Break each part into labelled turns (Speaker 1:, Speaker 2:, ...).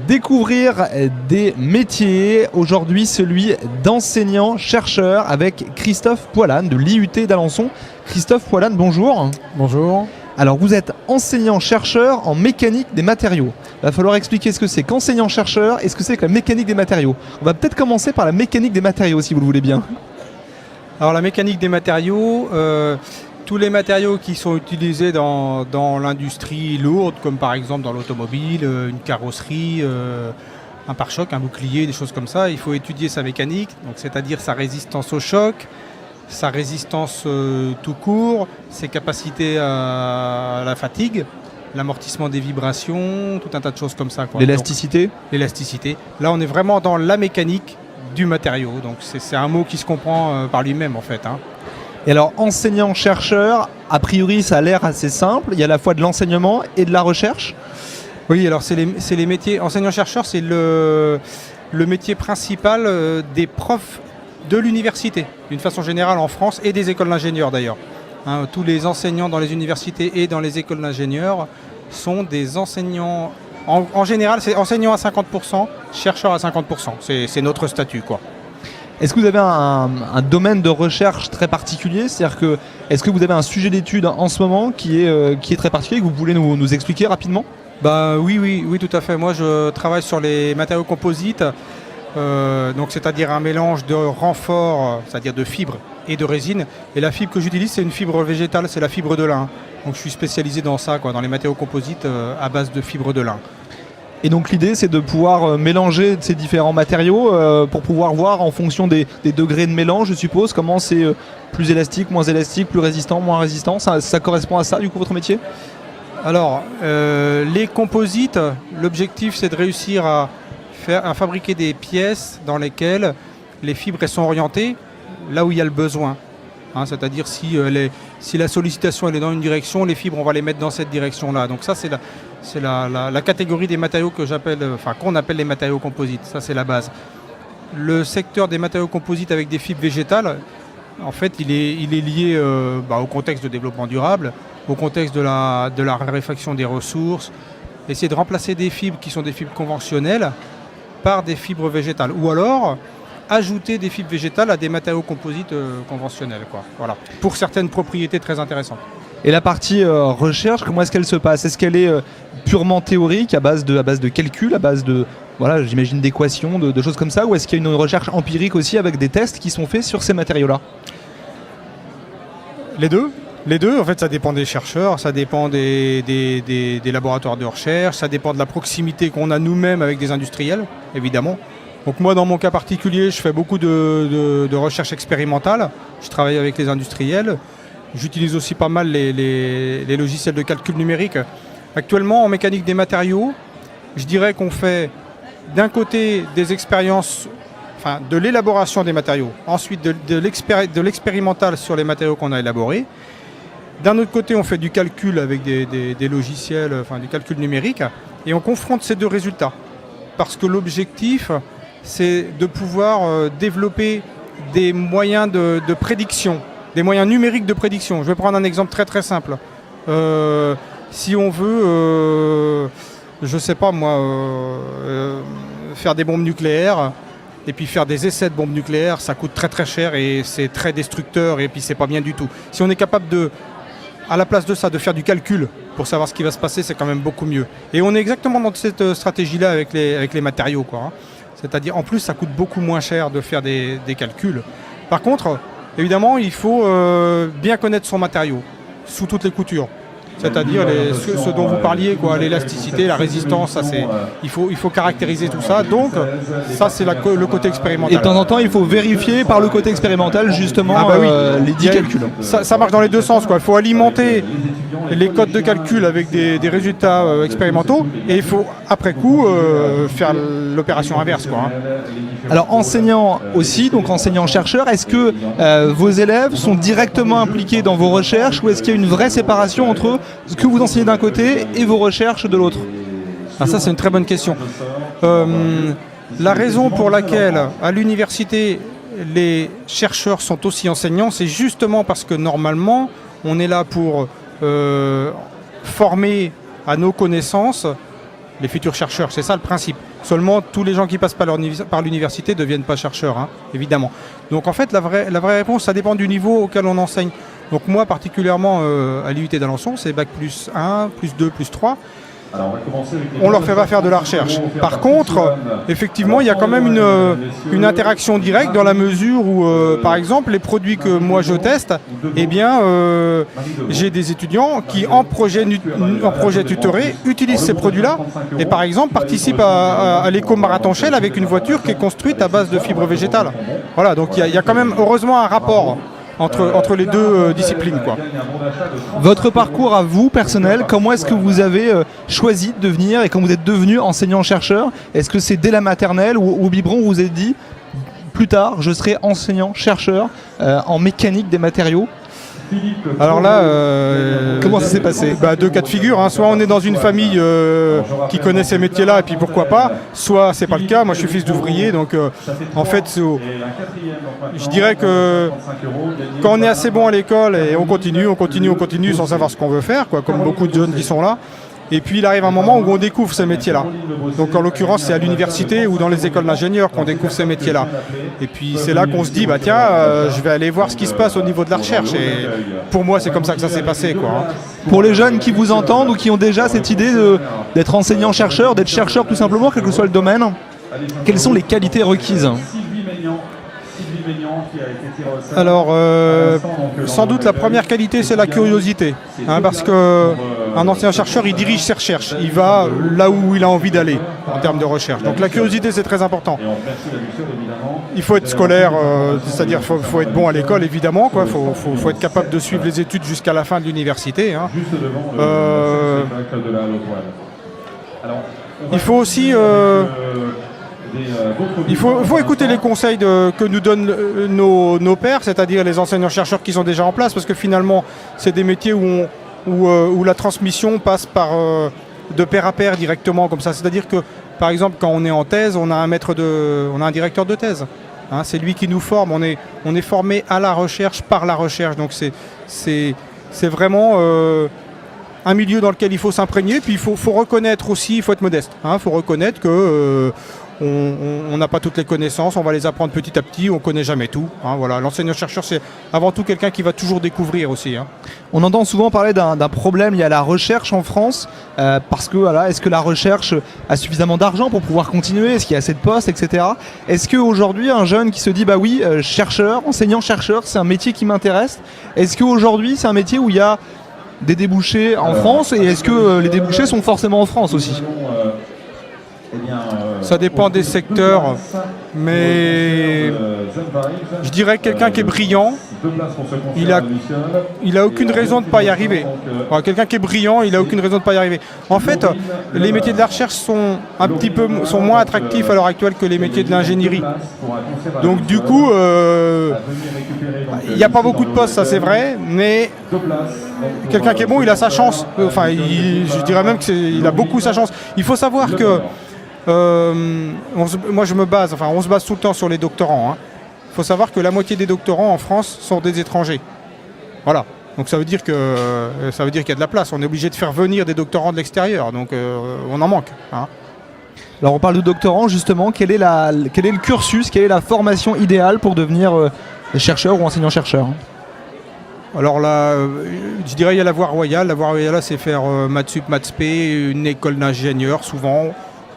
Speaker 1: découvrir des métiers. Aujourd'hui, celui d'enseignant-chercheur avec Christophe Poilane de l'IUT d'Alençon. Christophe Poilane, bonjour.
Speaker 2: Bonjour.
Speaker 1: Alors, vous êtes enseignant-chercheur en mécanique des matériaux. Il va falloir expliquer ce que c'est qu'enseignant-chercheur et ce que c'est que la mécanique des matériaux. On va peut-être commencer par la mécanique des matériaux, si vous le voulez bien.
Speaker 2: Alors, la mécanique des matériaux, tous les matériaux qui sont utilisés dans l'industrie lourde, comme par exemple dans l'automobile, une carrosserie, un pare-choc, un bouclier, des choses comme ça, il faut étudier sa mécanique, donc c'est-à-dire sa résistance au choc, sa résistance tout court, ses capacités à la fatigue, l'amortissement des vibrations, tout un tas de choses comme ça.
Speaker 1: L'élasticité ?
Speaker 2: L'élasticité. Là, on est vraiment dans la mécanique du matériau, donc c'est un mot qui se comprend par lui-même en fait.
Speaker 1: Et alors, enseignant-chercheur, a priori, ça a l'air assez simple. Il y a à la fois de l'enseignement et de la recherche.
Speaker 2: Oui, alors c'est les métiers. Enseignant-chercheur, c'est le métier principal des profs de l'université, d'une façon générale en France, et des écoles d'ingénieurs d'ailleurs. Tous les enseignants dans les universités et dans les écoles d'ingénieurs sont des enseignants. En général, c'est enseignants à 50%, chercheurs à 50%. C'est notre statut, quoi.
Speaker 1: Est-ce que vous avez un domaine de recherche très particulier ? C'est-à-dire que, est-ce que vous avez un sujet d'étude en ce moment qui est très particulier, que vous voulez nous expliquer rapidement ?
Speaker 2: Oui, tout à fait. Moi, je travaille sur les matériaux composites, donc c'est-à-dire un mélange de renforts, c'est-à-dire de fibres et de résine. Et la fibre que j'utilise, c'est une fibre végétale, c'est la fibre de lin. Donc je suis spécialisé dans ça, dans les matériaux composites à base de fibres de lin.
Speaker 1: Et donc l'idée, c'est de pouvoir mélanger ces différents matériaux pour pouvoir voir en fonction des degrés de mélange, je suppose, comment c'est plus élastique, moins élastique, plus résistant, moins résistant. Ça correspond à ça, du coup, votre métier ?
Speaker 2: Alors, les composites, l'objectif, c'est de réussir à fabriquer des pièces dans lesquelles les fibres sont orientées là où il y a le besoin. C'est-à-dire si la sollicitation elle est dans une direction, les fibres, on va les mettre dans cette direction-là. Donc ça, c'est la catégorie des matériaux qu'on appelle les matériaux composites. Ça, c'est la base. Le secteur des matériaux composites avec des fibres végétales, en fait, il est lié au contexte de développement durable, au contexte de la raréfaction des ressources, essayer de remplacer des fibres qui sont des fibres conventionnelles par des fibres végétales. Ou alors ajouter des fibres végétales à des matériaux composites conventionnels. Voilà. Pour certaines propriétés très intéressantes.
Speaker 1: Et la partie recherche, comment est-ce qu'elle se passe ? Est-ce qu'elle est purement théorique, à base de calculs, à base de, j'imagine d'équations, de choses comme ça, ou est-ce qu'il y a une recherche empirique aussi avec des tests qui sont faits sur ces matériaux-là ?
Speaker 2: Les deux, en fait, ça dépend des chercheurs, ça dépend des laboratoires de recherche, ça dépend de la proximité qu'on a nous-mêmes avec des industriels, évidemment. Donc moi, dans mon cas particulier, je fais beaucoup de recherche expérimentale. Je travaille avec les industriels. J'utilise aussi pas mal les logiciels de calcul numérique. Actuellement, en mécanique des matériaux, je dirais qu'on fait d'un côté des expériences, de l'élaboration des matériaux, ensuite de l'expérimental sur les matériaux qu'on a élaborés. D'un autre côté, on fait du calcul avec des logiciels, du calcul numérique, et on confronte ces deux résultats. Parce que l'objectif, c'est de pouvoir développer des moyens de prédiction, des moyens numériques de prédiction. Je vais prendre un exemple très très simple. Si on veut, faire des bombes nucléaires, et puis faire des essais de bombes nucléaires, ça coûte très très cher et c'est très destructeur et puis c'est pas bien du tout. Si on est capable à la place de ça, de faire du calcul pour savoir ce qui va se passer, c'est quand même beaucoup mieux. Et on est exactement dans cette stratégie-là avec les matériaux, C'est-à-dire, en plus, ça coûte beaucoup moins cher de faire des calculs. Par contre, évidemment, il faut bien connaître son matériau, sous toutes les coutures. C'est-à-dire ce dont vous parliez, l'élasticité, la résistance, il faut caractériser tout ça. Donc, ça, c'est le côté expérimental.
Speaker 1: Et de temps en temps, il faut vérifier par le côté expérimental, justement, les 10 calculs.
Speaker 2: Ça marche dans les deux sens. Il faut alimenter les codes de calcul avec des résultats expérimentaux et il faut, après coup, faire l'opération inverse.
Speaker 1: Alors, enseignant aussi, donc enseignant-chercheur, est-ce que vos élèves sont directement impliqués dans vos recherches ou est-ce qu'il y a une vraie séparation entre ce que vous enseignez d'un côté et vos recherches de l'autre ?
Speaker 2: Ça, c'est une très bonne question. La raison pour laquelle, à l'université, les chercheurs sont aussi enseignants, c'est justement parce que normalement, on est là pour former à nos connaissances les futurs chercheurs. C'est ça le principe. Seulement, tous les gens qui passent par l'université ne deviennent pas chercheurs, hein, évidemment. Donc en fait, la vraie réponse, ça dépend du niveau auquel on enseigne. Donc moi, particulièrement à l'IUT d'Alençon, c'est Bac plus 1, plus 2, plus 3. On leur fait pas faire de la recherche. Par contre, effectivement, il y a quand même une interaction directe dans la mesure où, par exemple, les produits que moi je teste, eh bien, j'ai des étudiants qui, en projet tutoré, utilisent ces produits-là et, par exemple, participent à l'éco-marathon Shell avec une voiture qui est construite à base de fibres végétales. Voilà, donc il y a quand même, heureusement, un rapport entre les deux disciplines, quoi.
Speaker 1: Votre parcours à vous, personnel, comment est-ce que vous avez choisi de devenir et quand vous êtes devenu enseignant-chercheur? Est-ce que c'est dès la maternelle ou au biberon vous vous êtes dit plus tard je serai enseignant-chercheur en mécanique des matériaux?
Speaker 2: Alors là,
Speaker 1: comment ça s'est passé?
Speaker 2: Deux cas de figure, hein. Soit on est dans une famille qui connaît ces métiers-là et puis pourquoi pas, soit c'est pas le cas. Moi je suis fils d'ouvrier, donc en fait je dirais que quand on est assez bon à l'école et on continue sans savoir ce qu'on veut faire, quoi, comme beaucoup de jeunes qui sont là. Et puis il arrive un moment où on découvre ces métiers-là. Donc en l'occurrence c'est à l'université ou dans les écoles d'ingénieurs qu'on découvre ces métiers-là. Et puis c'est là qu'on se dit tiens, je vais aller voir ce qui se passe au niveau de la recherche. Et pour moi c'est comme ça que ça s'est passé, quoi.
Speaker 1: Pour les jeunes qui vous entendent ou qui ont déjà cette idée d'être enseignant-chercheur, d'être chercheur tout simplement, quel que soit le domaine, quelles sont les qualités requises?
Speaker 2: Alors, sans doute la première qualité, c'est la curiosité, hein, parce qu'un enseignant-chercheur, il dirige ses recherches, il va là où il a envie d'aller en termes de recherche. Donc la curiosité, c'est très important. Il faut être scolaire, c'est-à-dire qu'il faut être bon à l'école, évidemment, quoi. Faut être capable de suivre les études jusqu'à la fin de l'université, hein. Il faut aussi... Il faut écouter les conseils que nous donnent nos pairs, c'est-à-dire les enseignants-chercheurs qui sont déjà en place, parce que finalement, c'est des métiers où la transmission passe de pair à pair directement, comme ça. C'est-à-dire que, par exemple, quand on est en thèse, on a un directeur de thèse. Hein, c'est lui qui nous forme. On est formé à la recherche, par la recherche. Donc c'est vraiment un milieu dans lequel il faut s'imprégner. Puis il faut reconnaître aussi, il faut être modeste. Il faut reconnaître que... on n'a pas toutes les connaissances, on va les apprendre petit à petit, on ne connaît jamais tout. Hein, voilà. L'enseignant-chercheur, c'est avant tout quelqu'un qui va toujours découvrir aussi. Hein.
Speaker 1: On entend souvent parler d'un problème lié à la recherche en France, parce que voilà, est-ce que la recherche a suffisamment d'argent pour pouvoir continuer? Est-ce qu'il y a assez de postes, etc. Est-ce qu'aujourd'hui, un jeune qui se dit, chercheur, enseignant-chercheur, c'est un métier qui m'intéresse, est-ce qu'aujourd'hui, c'est un métier où il y a des débouchés en France, et est-ce que les débouchés sont forcément en France aussi?
Speaker 2: Ça dépend des secteurs, mais je dirais que quelqu'un qui est brillant, il a aucune raison de ne pas y arriver. Enfin, quelqu'un qui est brillant, il n'a aucune raison de ne pas y arriver. En fait, les métiers de la recherche sont moins attractifs à l'heure actuelle que les métiers de l'ingénierie. Donc du coup, il n'y a pas beaucoup de postes, ça c'est vrai, mais quelqu'un qui est bon, il a sa chance. Enfin, je dirais même qu'il a beaucoup sa chance. Il faut savoir que on se base tout le temps sur les doctorants. Hein. Il faut savoir que la moitié des doctorants en France sont des étrangers. Voilà. Donc ça veut dire qu'il y a de la place. On est obligé de faire venir des doctorants de l'extérieur. Donc on en manque. Hein.
Speaker 1: Alors on parle de doctorants justement. Quel est le cursus, quelle est la formation idéale pour devenir chercheur ou enseignant-chercheur?
Speaker 2: Alors là, je dirais il y a la voie royale. La voie royale, c'est faire maths sup, maths spé, une école d'ingénieur souvent,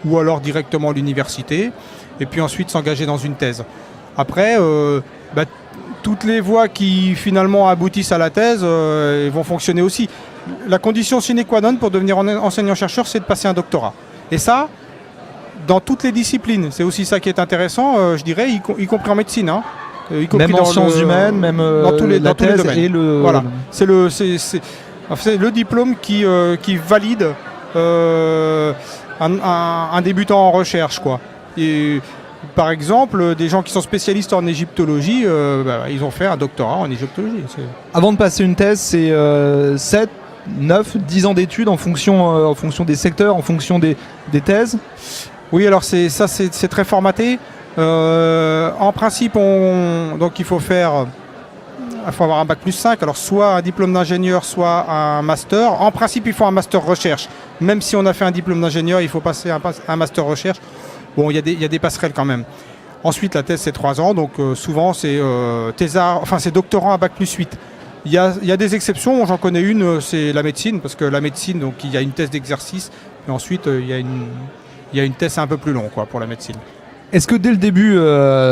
Speaker 2: ou alors directement à l'université, et puis ensuite s'engager dans une thèse. Après, toutes les voies qui finalement aboutissent à la thèse vont fonctionner aussi. La condition sine qua non pour devenir enseignant-chercheur, c'est de passer un doctorat. Et ça, dans toutes les disciplines. C'est aussi ça qui est intéressant, je dirais, y compris en médecine. Hein.
Speaker 1: Même en sciences humaines, même dans tous les domaines. Et
Speaker 2: voilà. C'est le diplôme qui valide un débutant en recherche, quoi. Et par exemple, des gens qui sont spécialistes en égyptologie, ils ont fait un doctorat en égyptologie.
Speaker 1: Avant de passer une thèse, c'est 7, 9, 10 ans d'études en fonction des secteurs, en fonction des thèses.
Speaker 2: Oui, alors c'est très formaté. En principe, donc il faut faire il faut avoir un bac plus 5, alors soit un diplôme d'ingénieur, soit un master. En principe, il faut un master recherche. Même si on a fait un diplôme d'ingénieur, il faut passer un master recherche. Bon, il y a des passerelles quand même. Ensuite, la thèse, c'est 3 ans, donc souvent, c'est c'est doctorant à bac plus 8. Il y a des exceptions, j'en connais une, c'est la médecine, parce que la médecine, donc il y a une thèse d'exercice, et ensuite, il y a une thèse un peu plus longue pour la médecine.
Speaker 1: Est-ce que dès le début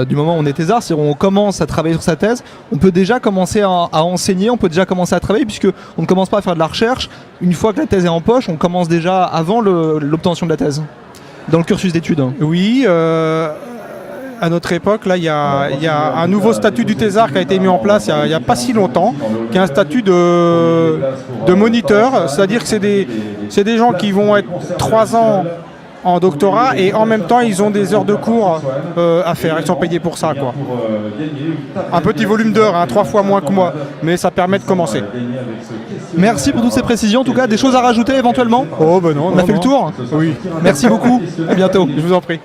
Speaker 1: du moment où on est thésard, c'est-à-dire on commence à travailler sur sa thèse, on peut déjà commencer à enseigner, on peut déjà commencer à travailler, puisque on ne commence pas à faire de la recherche. Une fois que la thèse est en poche, on commence déjà avant l'obtention de la thèse, dans le cursus d'études.
Speaker 2: Oui, à notre époque, là, il y a un nouveau statut du thésard qui a été mis en place il n'y a pas si longtemps, qui est un statut de moniteur, c'est-à-dire que c'est des gens qui vont être 3 ans en doctorat et en même temps ils ont des heures de cours à faire, ils sont payés pour ça quoi. Un petit volume d'heures, 3 fois moins que moi, mais ça permet de commencer.
Speaker 1: Merci pour toutes ces précisions, en tout cas des choses à rajouter éventuellement.
Speaker 2: Oh ben non,
Speaker 1: on a fait le tour.
Speaker 2: Oui.
Speaker 1: Merci beaucoup, à bientôt.
Speaker 2: Je vous en prie.